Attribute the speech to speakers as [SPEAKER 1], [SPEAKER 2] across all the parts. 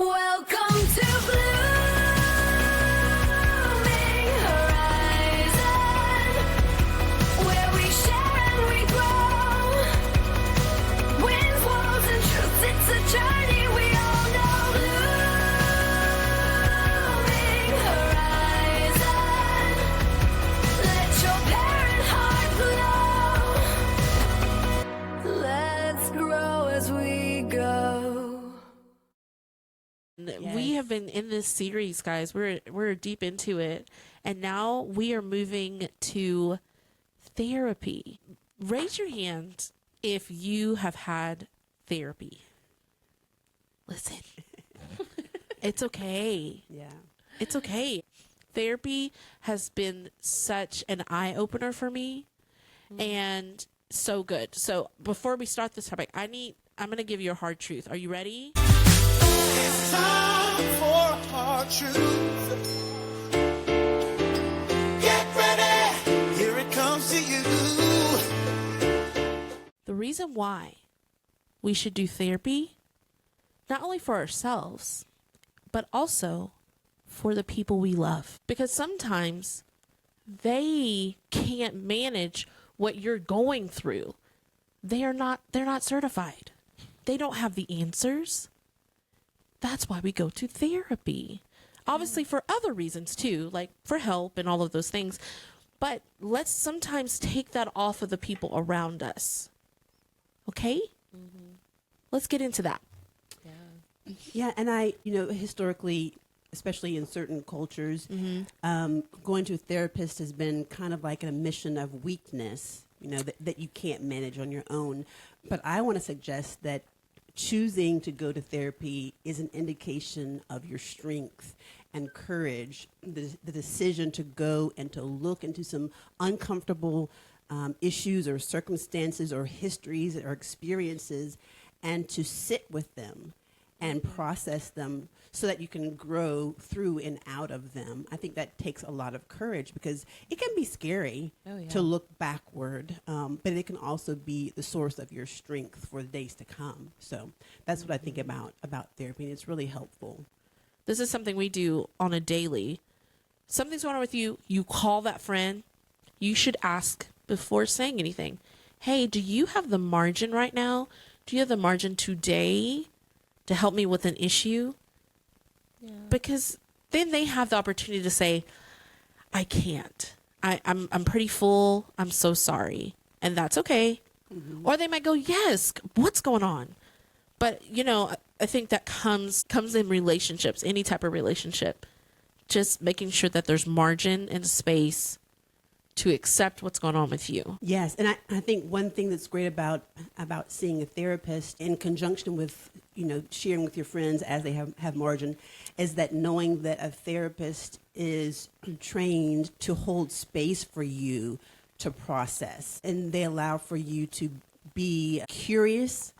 [SPEAKER 1] Welcome to Blooming Horizon, where we share and we grow. Winds, walls, and truths, it's a journey we all know. Blooming Horizon, let your parent heart glow. Let's grow as we go.
[SPEAKER 2] Yes.
[SPEAKER 3] We have been in this series, guys. We're deep into it, and now we are moving to therapy. Raise your hand if you have had therapy. Listen, it's okay.
[SPEAKER 2] Yeah.
[SPEAKER 3] It's okay. Therapy has been such an eye opener for me, and so good. So before we start this topic, I'm going to give you a hard truth. Are you ready?
[SPEAKER 4] It's time for a hard truth. Get ready, here it comes to you.
[SPEAKER 3] The reason why we should do therapy, not only for ourselves, but also for the people we love. Because sometimes they can't manage what you're going through. They're not certified. They don't have the answers. That's why we go to therapy. Obviously for other reasons too, like for help and all of those things. But let's sometimes take that off of the people around us. Okay? Let's get into that.
[SPEAKER 2] Yeah, and historically, especially in certain cultures, going to a therapist has been kind of like an admission of weakness, that you can't manage on your own. But I want to suggest that choosing to go to therapy is an indication of your strength and courage, the decision to go and to look into some uncomfortable issues or circumstances or histories or experiences and to sit with them and process them so that you can grow through and out of them. I think that takes a lot of courage because it can be scary to look backward, but it can also be the source of your strength for the days to come. So that's what I think about therapy, and it's really helpful.
[SPEAKER 3] This is something we do on a daily. Something's going on with you. You call that friend. You should ask before saying anything. Hey, do you have the margin right now? Do you have the margin today to help me with an issue? Because then they have the opportunity to say, I can't. I'm pretty full. I'm so sorry. And that's okay. Or they might go, yes, what's going on? But, I think that comes in relationships, any type of relationship. Just making sure that there's margin and space to accept what's going on with you.
[SPEAKER 2] Yes, and I think one thing that's great about seeing a therapist in conjunction with, sharing with your friends as they have margin is that knowing that a therapist is trained to hold space for you to process. And they allow for you to be curious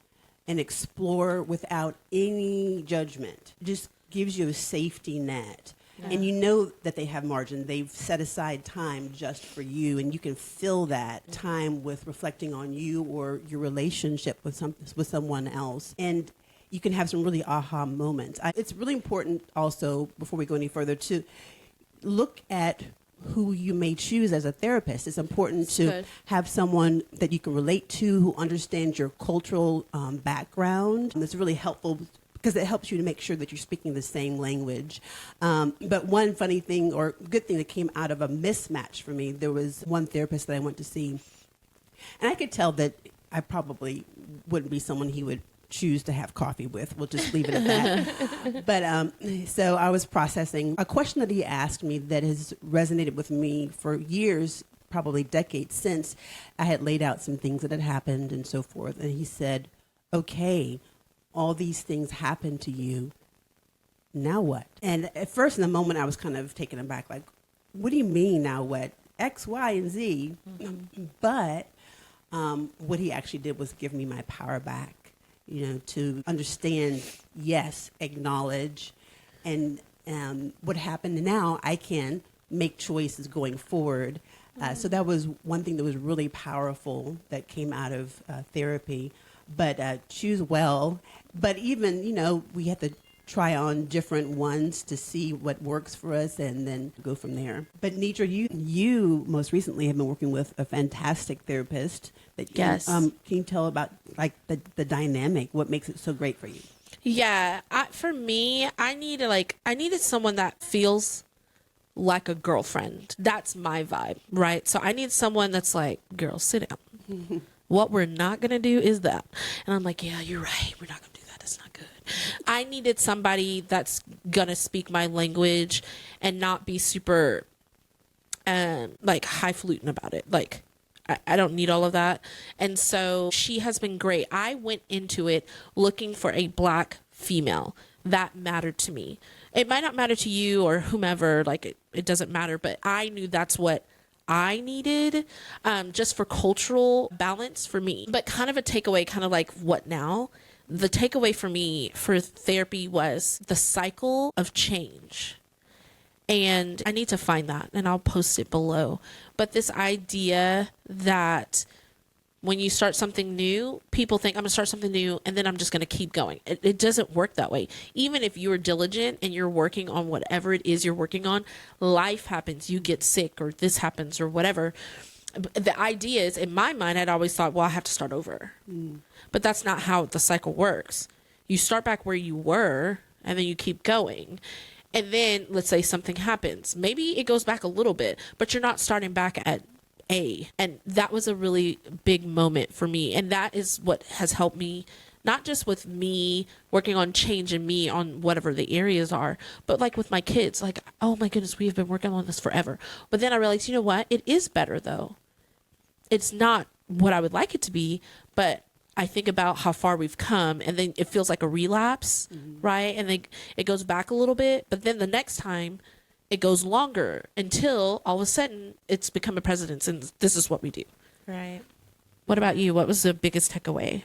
[SPEAKER 2] and explore without any judgment. It just gives you a safety net. And you know that they have margin. They've set aside time just for you, and you can fill that time with reflecting on you or your relationship with someone else. And you can have some really aha moments. It's really important also, before we go any further, to look at who you may choose as a therapist. It's important to have someone that you can relate to who understands your cultural background. And it's really helpful because it helps you to make sure that you're speaking the same language. But one funny thing or good thing that came out of a mismatch for me, there was one therapist that I went to see, and I could tell that I probably wouldn't be someone he would choose to have coffee with. We'll just leave it at that. But so I was processing a question that he asked me that has resonated with me for years, probably decades since I had laid out some things that had happened and so forth. And he said, okay, all these things happened to you. Now what? And at first in the moment I was kind of taken aback, like, what do you mean now what? X, Y, and Z. But what he actually did was give me my power back, to understand, yes, acknowledge, and what happened now, I can make choices going forward. So that was one thing that was really powerful that came out of therapy. But choose well. But even, we have to try on different ones to see what works for us and then go from there. But Neadra, you most recently have been working with a fantastic therapist.
[SPEAKER 3] Yes.
[SPEAKER 2] Can you tell about like the dynamic? What makes it so great for you?
[SPEAKER 3] Yeah, for me, I needed someone that feels like a girlfriend. That's my vibe, right? So I need someone that's like, girl, sit down. What we're not going to do is that. And I'm like, yeah, you're right. We're not going to do that. That's not good. I needed somebody that's going to speak my language and not be super like highfalutin about it. Like, I don't need all of that. And so she has been great. I went into it looking for a Black female. That mattered to me. It might not matter to you or whomever, like it doesn't matter, but I knew that's what I needed, just for cultural balance for me. But kind of a takeaway, kind of like, what now? The takeaway for me for therapy was the cycle of change. And I need to find that, and I'll post it below. But this idea that when you start something new, people think I'm going to start something new and then I'm just going to keep going. It doesn't work that way. Even if you're diligent and you're working on whatever it is you're working on, life happens. You get sick or this happens or whatever. The idea is, in my mind, I'd always thought, well, I have to start over. But that's not how the cycle works. You start back where you were and then you keep going. And then let's say something happens. Maybe it goes back a little bit, but you're not starting back at A. And that was a really big moment for me. And that is what has helped me, not just with me working on changing me on whatever the areas are, but like with my kids, like, oh my goodness, we have been working on this forever. But then I realized, you know what? It is better though. It's not what I would like it to be, but I think about how far we've come, and then it feels like a relapse, right? And then it goes back a little bit, but then the next time it goes longer until all of a sudden it's become a precedence, and this is what we do.
[SPEAKER 5] Right.
[SPEAKER 3] What about you? What was the biggest takeaway?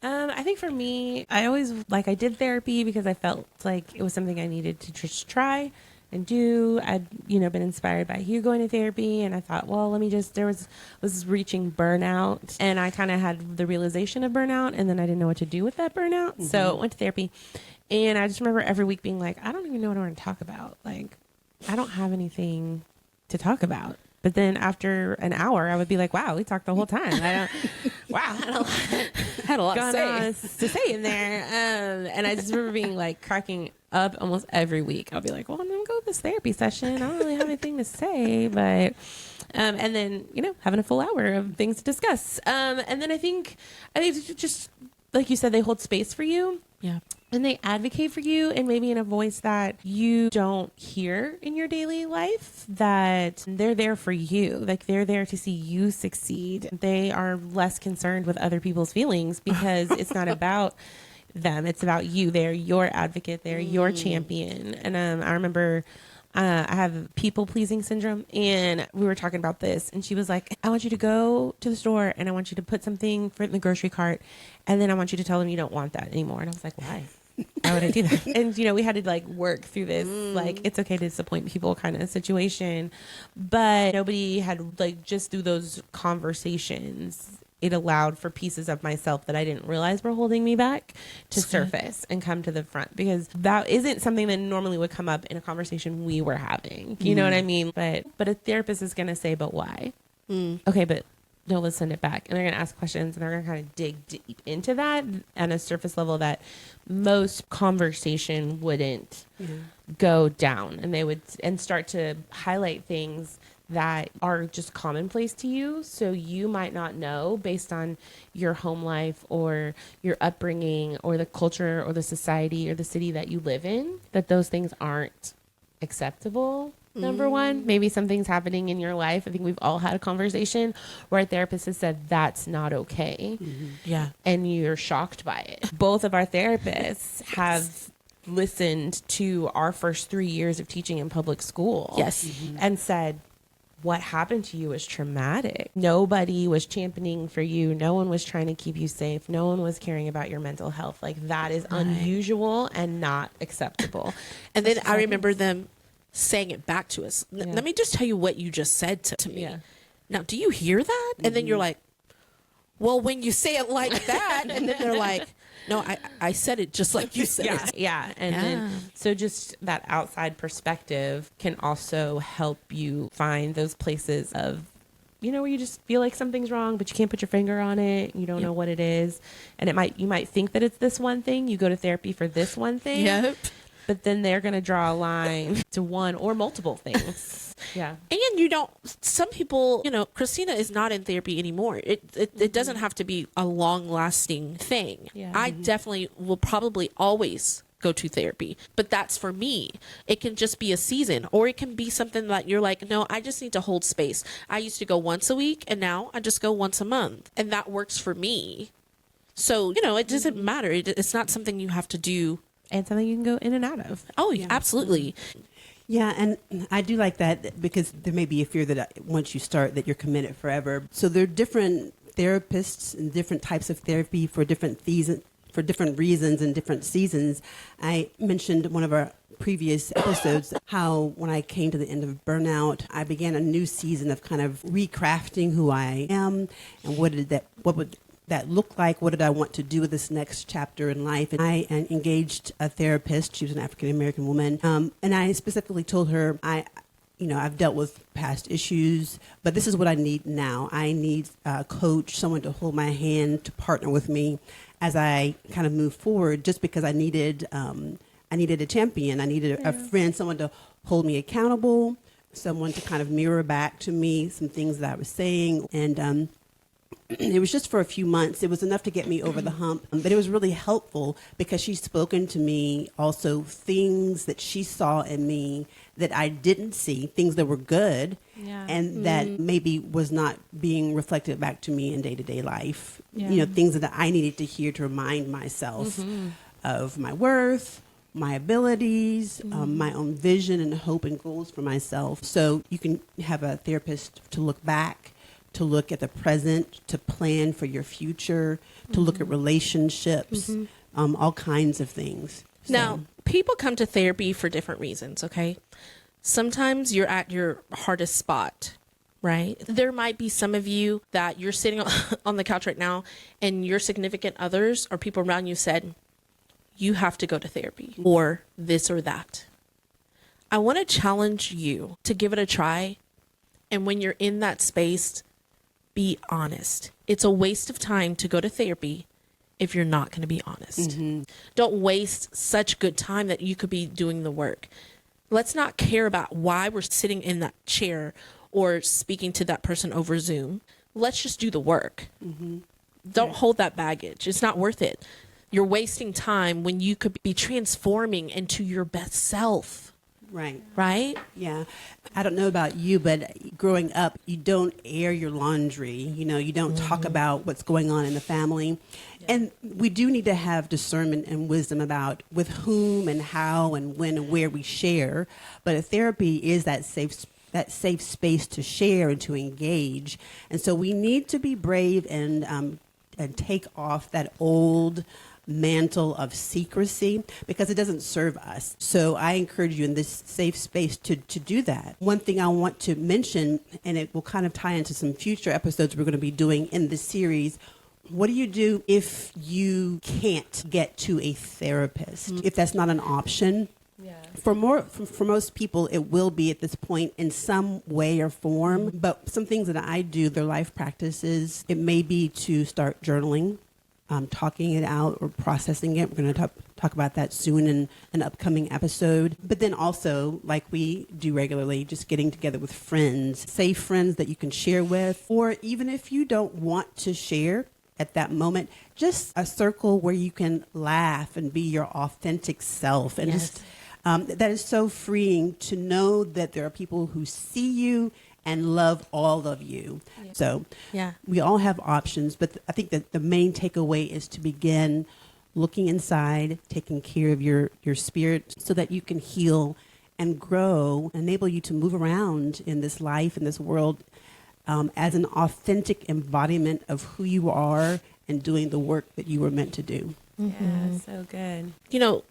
[SPEAKER 5] I think for me, I did therapy because I felt like it was something I needed to just try and do. I'd, been inspired by you going to therapy, and I thought, well, was reaching burnout, and I kind of had the realization of burnout, and then I didn't know what to do with that burnout. So I went to therapy, and I just remember every week being like, I don't even know what I want to talk about. Like, I don't have anything to talk about. But then after an hour, I would be like, wow, we talked the whole time. I
[SPEAKER 3] Had a lot
[SPEAKER 5] to say in there. And I just remember being like cracking up almost every week. I'll be like, well, I'm going to go to this therapy session. I don't really have anything to say, but, and then, having a full hour of things to discuss. And then I think just like you said, they hold space for you.
[SPEAKER 3] Yeah.
[SPEAKER 5] And they advocate for you, and maybe in a voice that you don't hear in your daily life, that they're there for you. Like, they're there to see you succeed. They are less concerned with other people's feelings because it's not about them. It's about you. They're your advocate. They're your champion. And I remember I have people-pleasing syndrome, and we were talking about this, and she was like, I want you to go to the store, and I want you to put something in the grocery cart, and then I want you to tell them you don't want that anymore. And I was like, why? Why would I do that? And, we had to, work through this, it's okay to disappoint people kind of situation. But nobody had, just through those conversations, it allowed for pieces of myself that I didn't realize were holding me back to surface and come to the front, because that isn't something that normally would come up in a conversation we were having. You know what I mean? But a therapist is going to say, but why? Okay, but no, let's send it back. And they're going to ask questions, and they're going to kind of dig deep into that on a surface level that most conversation wouldn't go down. And they would start to highlight things that are just commonplace to you. So you might not know, based on your home life or your upbringing or the culture or the society or the city that you live in, that those things aren't acceptable. Number one, maybe something's happening in your life. I think we've all had a conversation where a therapist has said that's not okay.
[SPEAKER 3] Yeah.
[SPEAKER 5] And you're shocked by it. Both of our therapists have listened to our first 3 years of teaching in public school.
[SPEAKER 3] Yes.
[SPEAKER 5] And said, what happened to you is traumatic. Nobody was championing for you. No one was trying to keep you safe. No one was caring about your mental health. That is unusual and not acceptable.
[SPEAKER 3] And then I remember them saying it back to us. Let me just tell you what you just said to me.
[SPEAKER 5] Yeah.
[SPEAKER 3] Now, do you hear that? And then you're like, well, when you say it like that, and then they're like, No, I said it just like you said it.
[SPEAKER 5] Yeah. And then, so just that outside perspective can also help you find those places of, where you just feel like something's wrong, but you can't put your finger on it. You don't know what it is. And you might think that it's this one thing. You go to therapy for this one thing.
[SPEAKER 3] Yep.
[SPEAKER 5] But then they're going to draw a line to one or multiple things. Yeah.
[SPEAKER 3] And some people, Christina is not in therapy anymore. It doesn't have to be a long lasting thing.
[SPEAKER 5] Yeah.
[SPEAKER 3] I definitely will probably always go to therapy, but that's for me. It can just be a season, or it can be something that you're like, no, I just need to hold space. I used to go once a week, and now I just go once a month, and that works for me. So, it doesn't matter. It's not something you have to do.
[SPEAKER 5] And something you can go in and out of.
[SPEAKER 3] Oh, absolutely.
[SPEAKER 2] Yeah, and I do like that because there may be a fear that once you start that you're committed forever. So there are different therapists and different types of therapy for different reasons and different seasons. I mentioned one of our previous episodes how when I came to the end of Burnout, I began a new season of kind of recrafting who I am and what would that look like? What did I want to do with this next chapter in life? And I engaged a therapist. She was an African-American woman. And I specifically told her, I've dealt with past issues, but this is what I need now. I need a coach, someone to hold my hand, to partner with me as I kind of move forward, just because I needed a champion. I needed a friend, someone to hold me accountable, someone to kind of mirror back to me some things that I was saying. And it was just for a few months. It was enough to get me over the hump, but it was really helpful because she's spoken to me also things that she saw in me that I didn't see, things that were good, and that maybe was not being reflected back to me in day-to-day life. Things that I needed to hear to remind myself of my worth, my abilities, my own vision and hope and goals for myself. So you can have a therapist to look back, to look at the present, to plan for your future, to look at relationships, all kinds of things. So.
[SPEAKER 3] Now, people come to therapy for different reasons, okay? Sometimes you're at your hardest spot, right? There might be some of you that you're sitting on the couch right now and your significant others or people around you said, you have to go to therapy or this or that. I want to challenge you to give it a try. And when you're in that space, be honest. It's a waste of time to go to therapy if you're not going to be honest. Don't waste such good time that you could be doing the work. Let's not care about why we're sitting in that chair or speaking to that person over Zoom. Let's just do the work. Don't hold that baggage. It's not worth it. You're wasting time when you could be transforming into your best self. Right?
[SPEAKER 2] Yeah. I don't know about you, but growing up, you don't air your laundry. You don't talk about what's going on in the family. And we do need to have discernment and wisdom about with whom and how and when and where we share. But a therapy is that safe space to share and to engage. And so we need to be brave and take off that old mantle of secrecy because it doesn't serve us. So I encourage you in this safe space to do that. One thing I want to mention, and it will kind of tie into some future episodes we're going to be doing in this series. What do you do if you can't get to a therapist? If that's not an option? For most people, it will be at this point in some way or form. But some things that I do, their life practices, it may be to start journaling, talking it out or processing it. We're going to talk about that soon in an upcoming episode. But then also, like we do regularly, just getting together with friends, safe friends that you can share with, or even if you don't want to share at that moment, just a circle where you can laugh and be your authentic self. And just that is so freeing to know that there are people who see you and love all of you. So we all have options, but I think that the main takeaway is to begin looking inside, taking care of your spirit so that you can heal and grow, enable you to move around in this life, in this world, as an authentic embodiment of who you are and doing the work that you were meant to do.
[SPEAKER 5] Yeah, so good.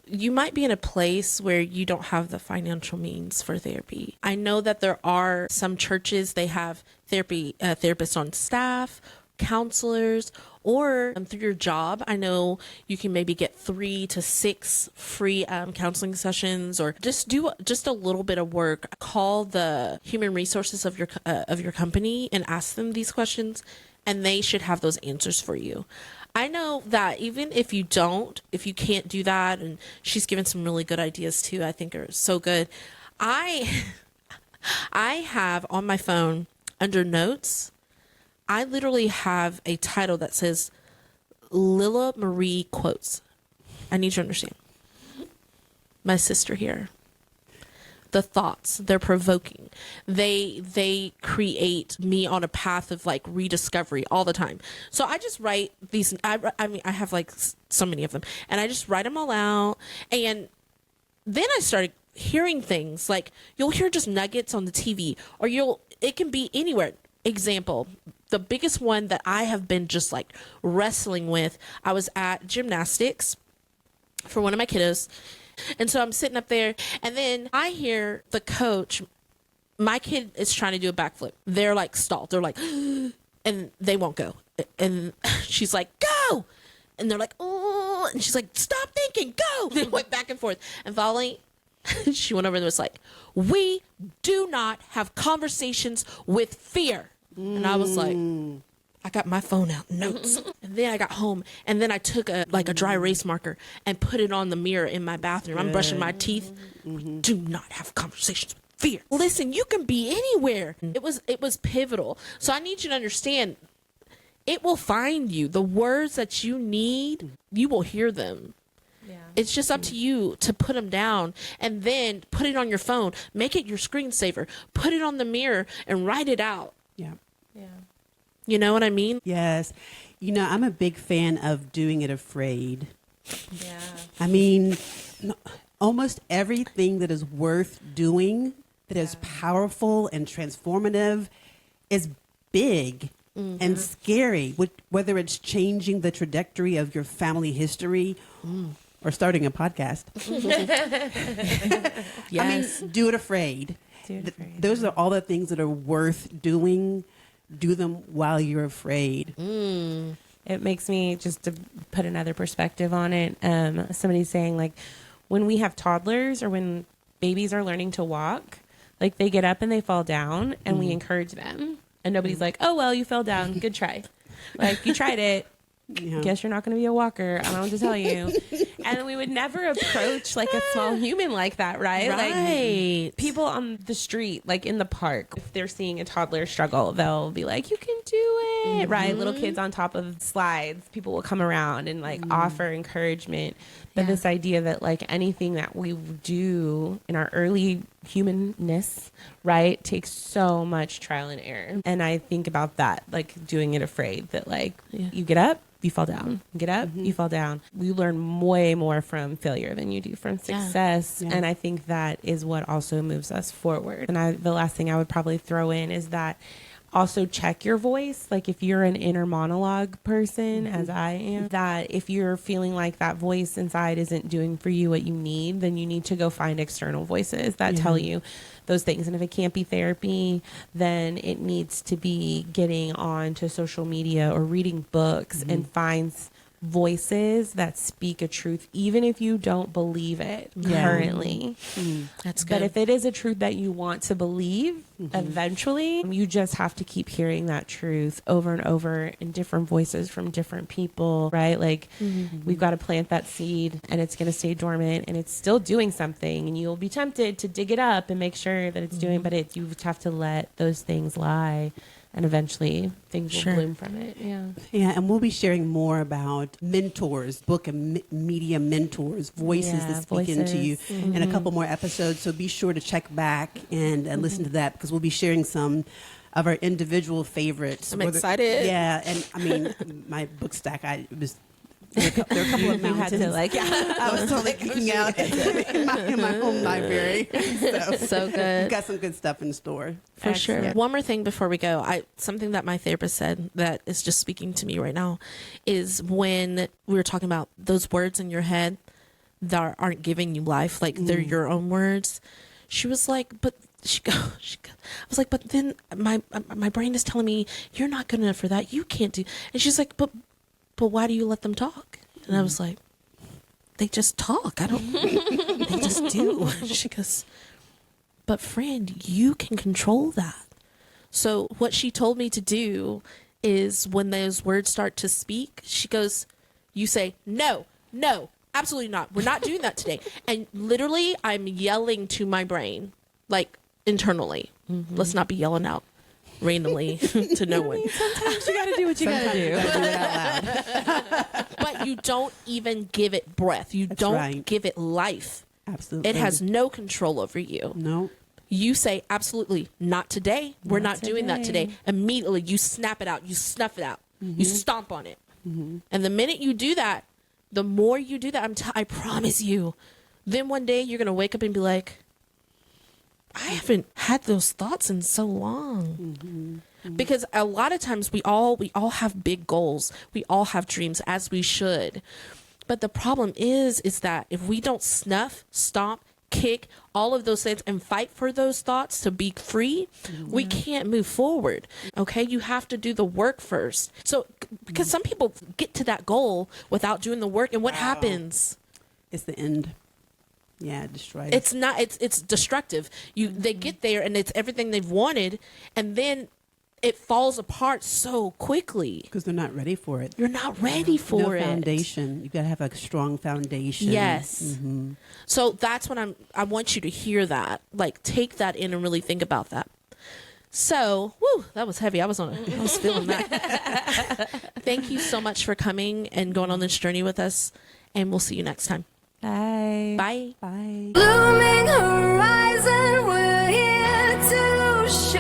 [SPEAKER 3] You might be in a place where you don't have the financial means for therapy. I know that there are some churches, they have therapists on staff, counselors, or through your job. I know you can maybe get 3 to 6 free counseling sessions, or just do just a little bit of work. Call the human resources of your company and ask them these questions, and they should have those answers for you. I know that even if you can't do that, and she's given some really good ideas too, I think are so good. I have on my phone under notes, I literally have a title that says Lilla-Marie quotes. I need you to understand. My sister here. The thoughts, they're provoking. They create me on a path of like rediscovery all the time. So I just write these. I have like so many of them, and I just write them all out. And then I started hearing things like you'll hear just nuggets on the TV, or it can be anywhere. Example, the biggest one that I have been just like wrestling with. I was at gymnastics for one of my kiddos. And so I'm sitting up there, and then I hear the coach, my kid is trying to do a backflip. They're like stalled. They're like, and they won't go. And she's like, go. And they're like, oh, and she's like, stop thinking, go. They went back and forth. And finally, she went over and was like, we do not have conversations with fear. And I was like, I got my phone out, notes. And then I got home, and then I took a dry erase marker and put it on the mirror in my bathroom. I'm brushing my teeth. Do not have conversations with fear. Listen, you can be anywhere. It was pivotal. So I need you to understand, it will find you. The words that you need, you will hear them. Yeah. It's just up to you to put them down, and then put it on your phone. Make it your screensaver. Put it on the mirror and write it out.
[SPEAKER 2] Yeah.
[SPEAKER 5] Yeah.
[SPEAKER 3] You know what I mean?
[SPEAKER 2] Yes. I'm a big fan of doing it afraid.
[SPEAKER 5] Yeah.
[SPEAKER 2] I mean, almost everything that is worth doing, that is powerful and transformative, is big and scary, whether it's changing the trajectory of your family history or starting a podcast.
[SPEAKER 3] Yes.
[SPEAKER 2] I mean, do it afraid. Those are all the things that are worth doing. Do them while you're afraid.
[SPEAKER 5] It makes me, just to put another perspective on it, somebody's saying, like, when we have toddlers or when babies are learning to walk, like, they get up and they fall down, and we encourage them. And nobody's like, oh, well, you fell down. Good try. Like, you tried it.
[SPEAKER 2] Yeah.
[SPEAKER 5] Guess you're not going to be a walker. I don't know what to tell you. And we would never approach like a small human like that, right?
[SPEAKER 3] Right.
[SPEAKER 5] Like people on the street, like in the park, if they're seeing a toddler struggle, they'll be like, you can do it, right? Little kids on top of slides, people will come around and like offer encouragement. But this idea that like anything that we do in our early humanness, right, takes so much trial and error. And I think about that, like doing it afraid, that like you get up, you fall down. Get up, you fall down. You learn way more from failure than you do from success.
[SPEAKER 2] Yeah.
[SPEAKER 5] And I think that is what also moves us forward. And the last thing I would probably throw in is that also check your voice. Like if you're an inner monologue person, as I am, that if you're feeling like that voice inside isn't doing for you what you need, then you need to go find external voices that tell you those things. And if it can't be therapy, then it needs to be getting on to social media or reading books and finds voices that speak a truth, even if you don't believe it currently.
[SPEAKER 3] That's good.
[SPEAKER 5] But if it is a truth that you want to believe, eventually, you just have to keep hearing that truth over and over in different voices from different people, right? Like we've got to plant that seed, and it's going to stay dormant, and it's still doing something, and you'll be tempted to dig it up and make sure that it's doing, but you have to let those things lie. And eventually things will bloom from it. Yeah.
[SPEAKER 2] Yeah, and we'll be sharing more about mentors, book and media mentors, voices that speak into you in a couple more episodes. So be sure to check back and listen to that, because we'll be sharing some of our individual favorites.
[SPEAKER 3] I'm excited.
[SPEAKER 2] Yeah, and I mean, my book stack, there are a couple of mountains. I was totally geeking out in my home library.
[SPEAKER 3] So good.
[SPEAKER 2] We've got some good stuff in store.
[SPEAKER 3] For sure.
[SPEAKER 2] Yeah.
[SPEAKER 3] One more thing before we go. Something that my therapist said that is just speaking to me right now is when we were talking about those words in your head that aren't giving you life, like they're your own words. She was like, I was like, but then my brain is telling me you're not good enough for that. You can't do. And she's like, but but why do you let them talk? And I was like, they just talk. I don't, they just do. She goes, but friend, you can control that. So what she told me to do is when those words start to speak, she goes, you say, no, absolutely not. We're not doing that today. And literally I'm yelling to my brain, like internally. Let's not be yelling out randomly to no one.
[SPEAKER 5] Sometimes you got to do what you got to do.
[SPEAKER 3] But you don't even give it breath. You don't
[SPEAKER 2] right.
[SPEAKER 3] give it life.
[SPEAKER 2] Absolutely.
[SPEAKER 3] It has no control over you.
[SPEAKER 2] No.
[SPEAKER 3] You say, absolutely not today. We're not doing that
[SPEAKER 5] today.
[SPEAKER 3] today. Immediately you snap it out. You snuff it out. You stomp on it. And the minute you do that, the more you do that, I promise you, then one day you're going to wake up and be like, I haven't had those thoughts in so long. Because a lot of times we all have big goals. We all have dreams, as we should. But the problem is that if we don't snuff, stomp, kick, all of those things and fight for those thoughts to be free, we can't move forward. Okay? You have to do the work first. So, because some people get to that goal without doing the work, and what happens?
[SPEAKER 2] It's the end. Yeah, destroyed.
[SPEAKER 3] It's not, it's destructive. They get there and it's everything they've wanted, and then it falls apart so quickly.
[SPEAKER 2] Because they're not ready for it.
[SPEAKER 3] You're not ready for it.
[SPEAKER 2] No foundation. You've got to have a strong foundation.
[SPEAKER 3] Yes. So that's what I want you to hear that. Like, take that in and really think about that. So, whew, that was heavy. I was feeling that. Thank you so much for coming and going on this journey with us. And we'll see you next time.
[SPEAKER 5] Bye.
[SPEAKER 3] Bye.
[SPEAKER 2] Bye.
[SPEAKER 1] Blooming horizon, we're here to shine.